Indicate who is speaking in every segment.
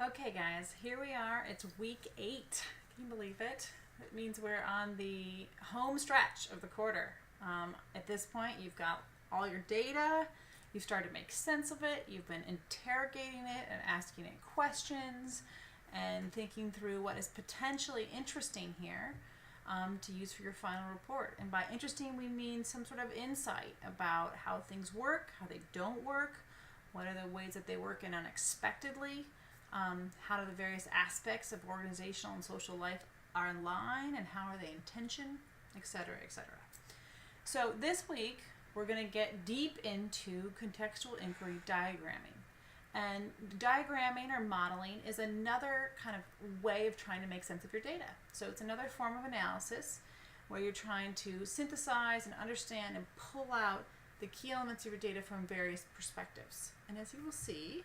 Speaker 1: Okay, guys, here we are. It's week 8. Can you believe it? It means we're on the home stretch of the quarter. At this point, you've got all your data. You've started to make sense of it. You've been interrogating it and asking it questions and thinking through what is potentially interesting here to use for your final report. And by interesting, we mean some sort of insight about how things work, how they don't work, what are the ways that they work in unexpectedly. How do the various aspects of organizational and social life are in line, and how are they in tension, etc., etc. So this week, we're going to get deep into contextual inquiry diagramming. And diagramming or modeling is another kind of way of trying to make sense of your data. So it's another form of analysis where you're trying to synthesize and understand and pull out the key elements of your data from various perspectives. And as you will see,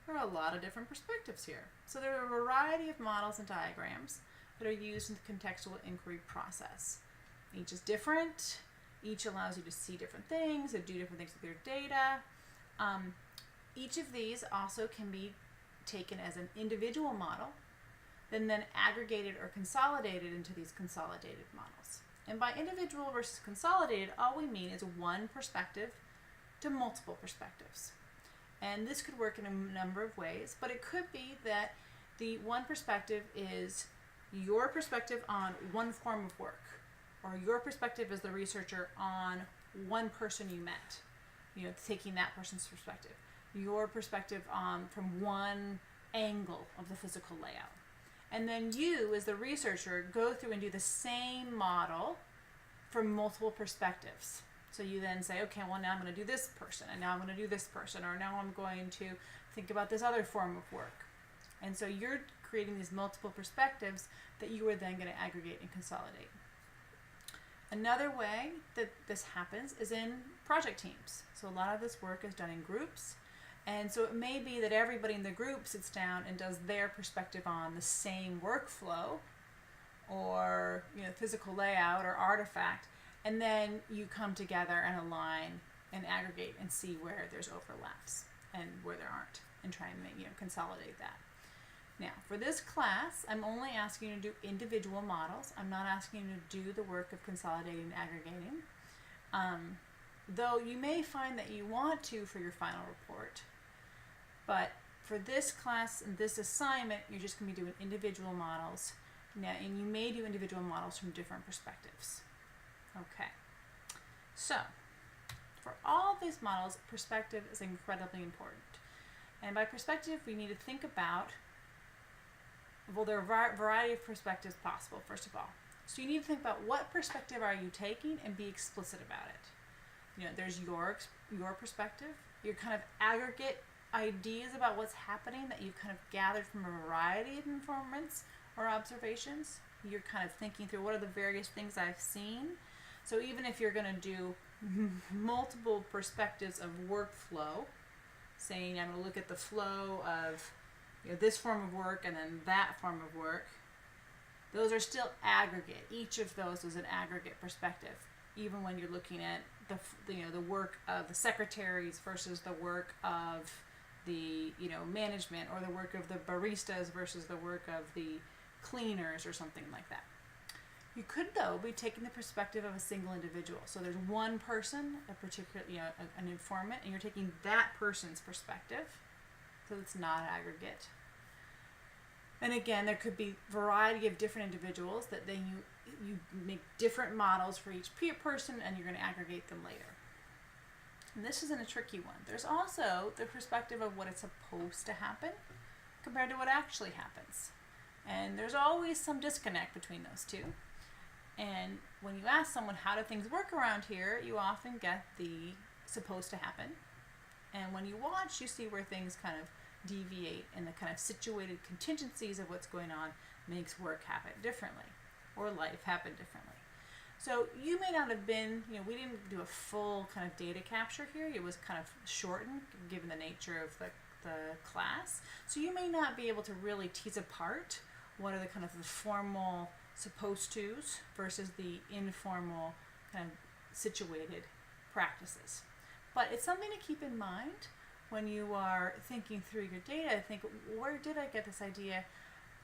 Speaker 1: there are a lot of different perspectives here. So there are a variety of models and diagrams that are used in the contextual inquiry process. Each is different. Each allows you to see different things and do different things with your data. Each of these also can be taken as an individual model, then aggregated or consolidated into these consolidated models. And by individual versus consolidated, all we mean is one perspective to multiple perspectives. And this could work in a number of ways, but it could be that the one perspective is your perspective on one form of work, or your perspective as the researcher on one person you met, taking that person's perspective, your perspective from one angle of the physical layout. And then you, as the researcher, go through and do the same model from multiple perspectives. So you then say, okay, well, now I'm going to do this person, and now I'm going to do this person, or now I'm going to think about this other form of work. And so you're creating these multiple perspectives that you are then going to aggregate and consolidate. Another way that this happens is in project teams. So a lot of this work is done in groups. And so it may be that everybody in the group sits down and does their perspective on the same workflow or physical layout or artifact. And then you come together and align and aggregate and see where there's overlaps and where there aren't, and try and consolidate that. Now, for this class, I'm only asking you to do individual models. I'm not asking you to do the work of consolidating and aggregating. Though you may find that you want to for your final report. But for this class and this assignment, you're just going to be doing individual models. Now, and you may do individual models from different perspectives. Okay, so for all these models, perspective is incredibly important. And by perspective, we need to think about, well, there are a variety of perspectives possible, first of all. So you need to think about what perspective are you taking and be explicit about it. There's your perspective, your kind of aggregate ideas about what's happening that you've kind of gathered from a variety of informants or observations. You're kind of thinking through what are the various things I've seen. So even if you're going to do multiple perspectives of workflow, saying I'm going to look at the flow of this form of work and then that form of work, those are still aggregate. Each of those is an aggregate perspective, even when you're looking at the work of the secretaries versus the work of the management, or the work of the baristas versus the work of the cleaners or something like that. You could, though, be taking the perspective of a single individual. So there's one person, a particular, an informant, and you're taking that person's perspective. So it's not aggregate. And again, there could be a variety of different individuals that then you make different models for each person, and you're going to aggregate them later. And this isn't a tricky one. There's also the perspective of what is supposed to happen compared to what actually happens. And there's always some disconnect between those two. And when you ask someone, how do things work around here, you often get the supposed to happen. And when you watch, you see where things kind of deviate, and the kind of situated contingencies of what's going on makes work happen differently, or life happen differently. So you may not have been, we didn't do a full kind of data capture here. It was kind of shortened given the nature of the class. So you may not be able to really tease apart what are the kind of the formal supposed to's versus the informal kind of situated practices. But it's something to keep in mind when you are thinking through your data, think, where did I get this idea?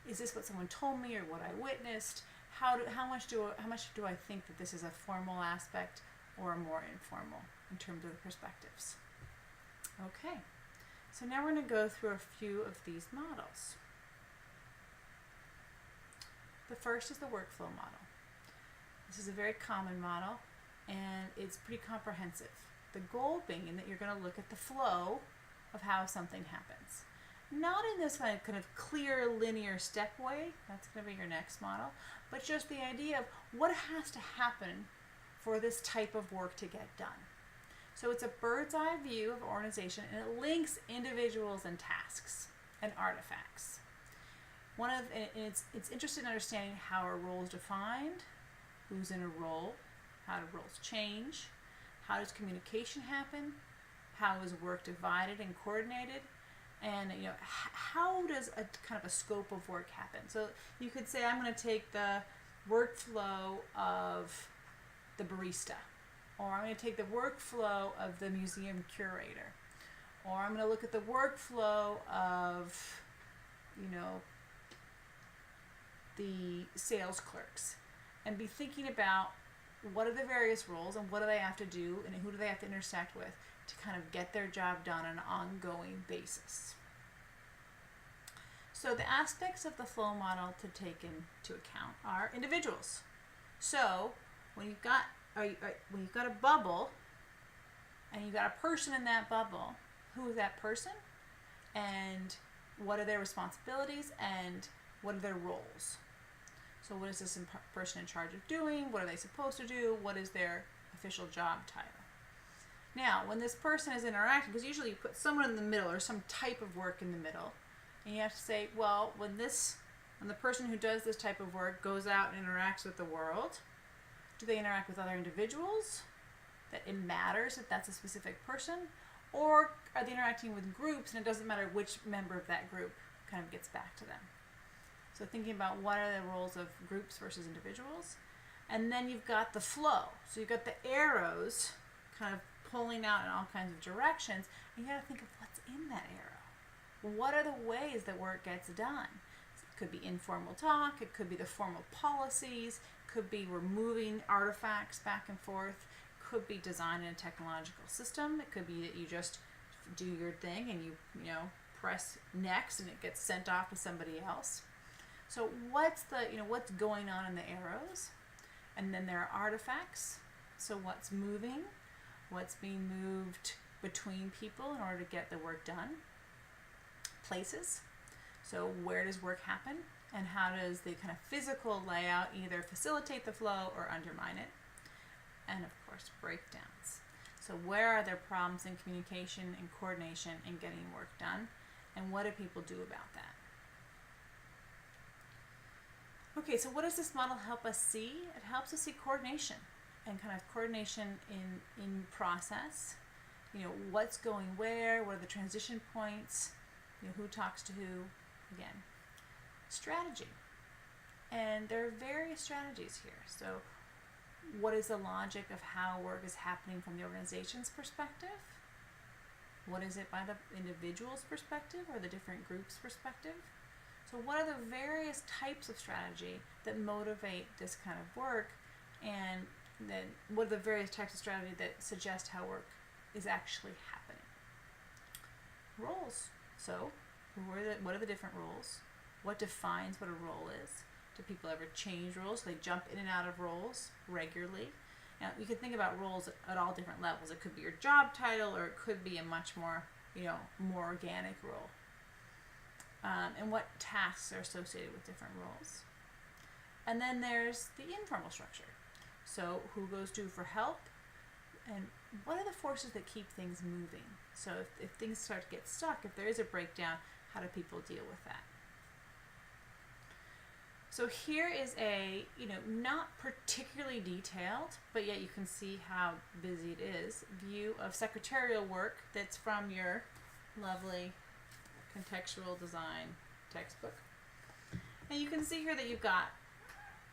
Speaker 1: Is this what someone told me or what I witnessed? How much do I think that this is a formal aspect or a more informal in terms of the perspectives? Okay, so now we're going to go through a few of these models. The first is the workflow model. This is a very common model, and it's pretty comprehensive. The goal being that you're going to look at the flow of how something happens. Not in this kind of clear linear step way, that's going to be your next model, but just the idea of what has to happen for this type of work to get done. So it's a bird's eye view of organization, and it links individuals and tasks and artifacts. It's interested in understanding how a role is defined, who's in a role, how do roles change, how does communication happen, how is work divided and coordinated, and how does a kind of a scope of work happen. So you could say, I'm going to take the workflow of the barista, or I'm going to take the workflow of the museum curator, or I'm going to look at the workflow of the sales clerks, and be thinking about what are the various roles and what do they have to do and who do they have to intersect with to kind of get their job done on an ongoing basis. So the aspects of the flow model to take into account are individuals. So when you've got a bubble and you've got a person in that bubble, who is that person and what are their responsibilities and what are their roles? So what is this person in charge of doing? What are they supposed to do? What is their official job title? Now, when this person is interacting, because usually you put someone in the middle or some type of work in the middle, and you have to say, well, when the person who does this type of work goes out and interacts with the world, do they interact with other individuals? That it matters that that's a specific person? Or are they interacting with groups and it doesn't matter which member of that group kind of gets back to them? So thinking about what are the roles of groups versus individuals. And then you've got the flow. So you've got the arrows kind of pulling out in all kinds of directions. And you got to think of what's in that arrow. What are the ways that work gets done? It could be informal talk. It could be the formal policies. It could be we're moving artifacts back and forth. It could be designing a technological system. It could be that you just do your thing and you press next and it gets sent off to somebody else. So what's going on in the arrows? And then there are artifacts. So what's moving? What's being moved between people in order to get the work done? Places. So where does work happen? And how does the kind of physical layout either facilitate the flow or undermine it? And of course, breakdowns. So where are there problems in communication and coordination and getting work done? And what do people do about that? Okay, so what does this model help us see? It helps us see coordination and kind of coordination in process. What's going where? What are the transition points? Who talks to who? Again, strategy. And there are various strategies here. So what is the logic of how work is happening from the organization's perspective? What is it by the individual's perspective or the different groups' perspective? So what are the various types of strategy that motivate this kind of work, and then what are the various types of strategy that suggest how work is actually happening? Roles. So what are the different roles? What defines what a role is? Do people ever change roles? Do they jump in and out of roles regularly? Now, you can think about roles at all different levels. It could be your job title, or it could be a much more, more organic role. And what tasks are associated with different roles. And then there's the informal structure. So who goes to for help, and what are the forces that keep things moving? So if things start to get stuck, if there is a breakdown, how do people deal with that? So here is a, not particularly detailed, but yet you can see how busy it is, view of secretarial work that's from your lovely contextual design textbook. And you can see here that you've got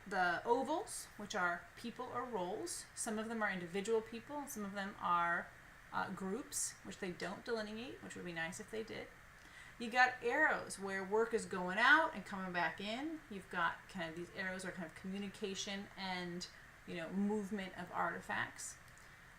Speaker 1: the ovals, which are people or roles. Some of them are individual people, and some of them are groups, which they don't delineate, which would be nice if they did. You got arrows where work is going out and coming back in. You've got kind of these arrows are kind of communication and, you know, movement of artifacts.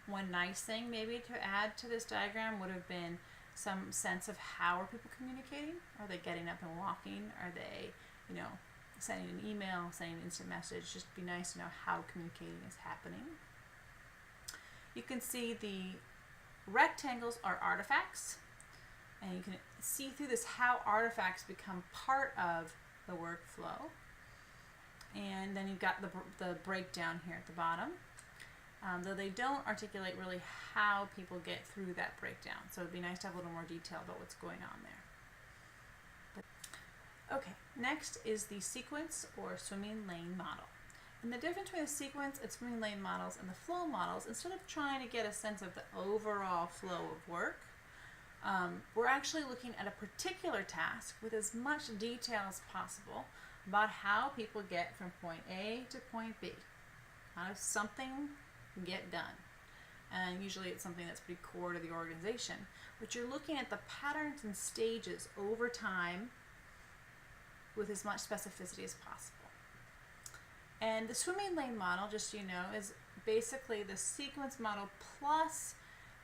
Speaker 1: One nice thing maybe to add to this diagram would have been some sense of how are people communicating? Are they getting up and walking? Are they, you know, sending an email, sending an instant message? Just be nice to know how communicating is happening. You can see the rectangles are artifacts, and you can see through this how artifacts become part of the workflow. And then you've got the breakdown here at the bottom, though they don't articulate really how people get through that breakdown. So it'd be nice to have a little more detail about what's going on there. Okay, next is the sequence or swimming lane model. And the difference between the sequence and swimming lane models and the flow models, instead of trying to get a sense of the overall flow of work, we're actually looking at a particular task with as much detail as possible about how people get from point A to point B. How does something get done? And usually it's something that's pretty core to the organization, but you're looking at the patterns and stages over time with as much specificity as possible. And the swimming lane model, just so you know, is basically the sequence model plus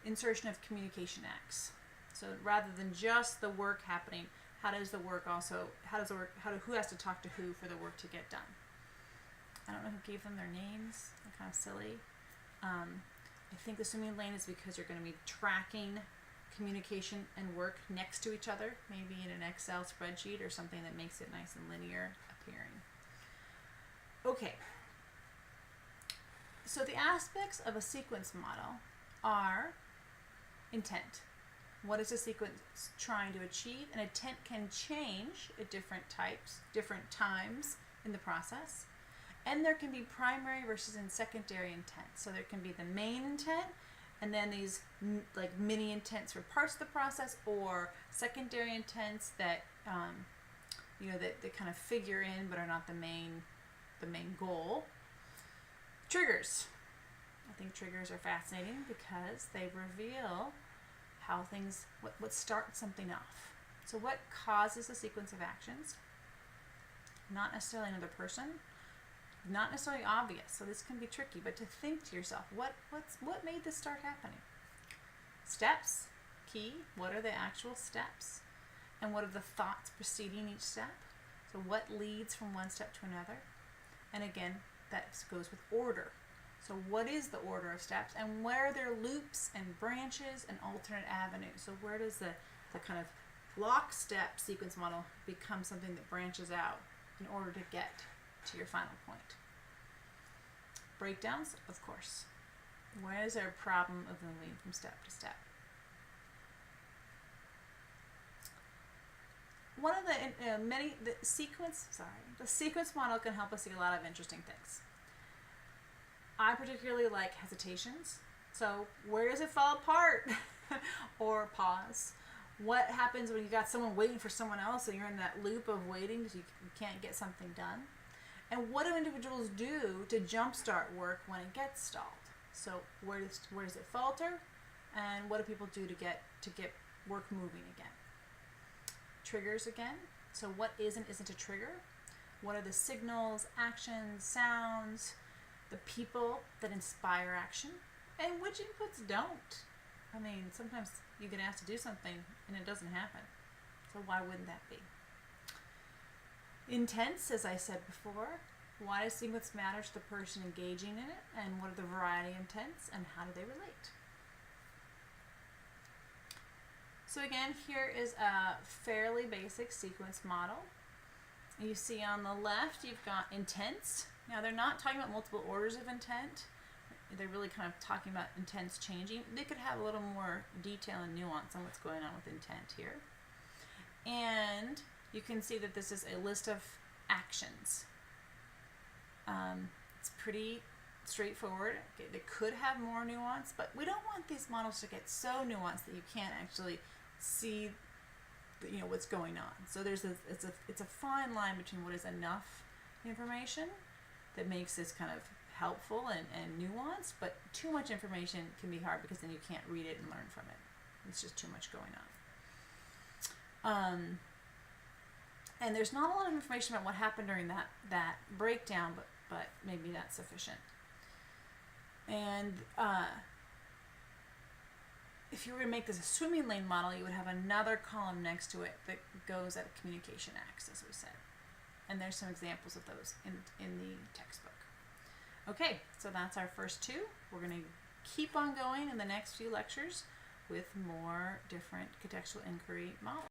Speaker 1: insertion of communication acts. So rather than just the work happening, who has to talk to who for the work to get done? I don't know who gave them their names. They're kind of silly. I think the swimming lane is because you're going to be tracking communication and work next to each other, maybe in an Excel spreadsheet or something that makes it nice and linear appearing. Okay, so the aspects of a sequence model are intent. What is the sequence trying to achieve? An intent can change at different times in the process. And there can be primary versus secondary intent. So there can be the main intent, and then these like mini intents for parts of the process, or secondary intents that that kind of figure in but are not the main goal. Triggers. I think triggers are fascinating because they reveal how things, what starts something off. So what causes a sequence of actions? Not necessarily another person, not necessarily obvious. So this can be tricky, but to think to yourself, what made this start happening? Steps, key. What are the actual steps? And what are the thoughts preceding each step? So what leads from one step to another? And again, that goes with order. So what is the order of steps, and where are there loops and branches and alternate avenues? So where does the kind of lockstep sequence model become something that branches out in order to get to your final point? Breakdowns, of course. Where is there a problem of moving from step to step? One of the sequence model can help us see a lot of interesting things. I particularly like hesitations. So where does it fall apart? Or pause. What happens when you got someone waiting for someone else and you're in that loop of waiting because you can't get something done? And what do individuals do to jumpstart work when it gets stalled? So where does it falter? And what do people do to get work moving again? Triggers again. So what isn't a trigger? What are the signals, actions, sounds, the people that inspire action, and which inputs don't? I mean, sometimes you get asked to do something and it doesn't happen. So why wouldn't that be? Intents, as I said before. Why does sequence matter to the person engaging in it, and what are the variety of intents, and how do they relate? So again, here is a fairly basic sequence model. You see on the left, you've got intents. Now, they're not talking about multiple orders of intent. They're really kind of talking about intents changing. They could have a little more detail and nuance on what's going on with intent here. And you can see that this is a list of actions. It's pretty straightforward. Okay, they could have more nuance, but we don't want these models to get so nuanced that you can't actually see what's going on. So it's a fine line between what is enough information that makes this kind of helpful and nuanced, but too much information can be hard because then you can't read it and learn from it. It's just too much going on. And there's not a lot of information about what happened during that breakdown, but maybe that's sufficient. And if you were to make this a swimming lane model, you would have another column next to it that goes at a communication axis, as we said. And there's some examples of those in the textbook. Okay, so that's our first two. We're going to keep on going in the next few lectures with more different contextual inquiry models.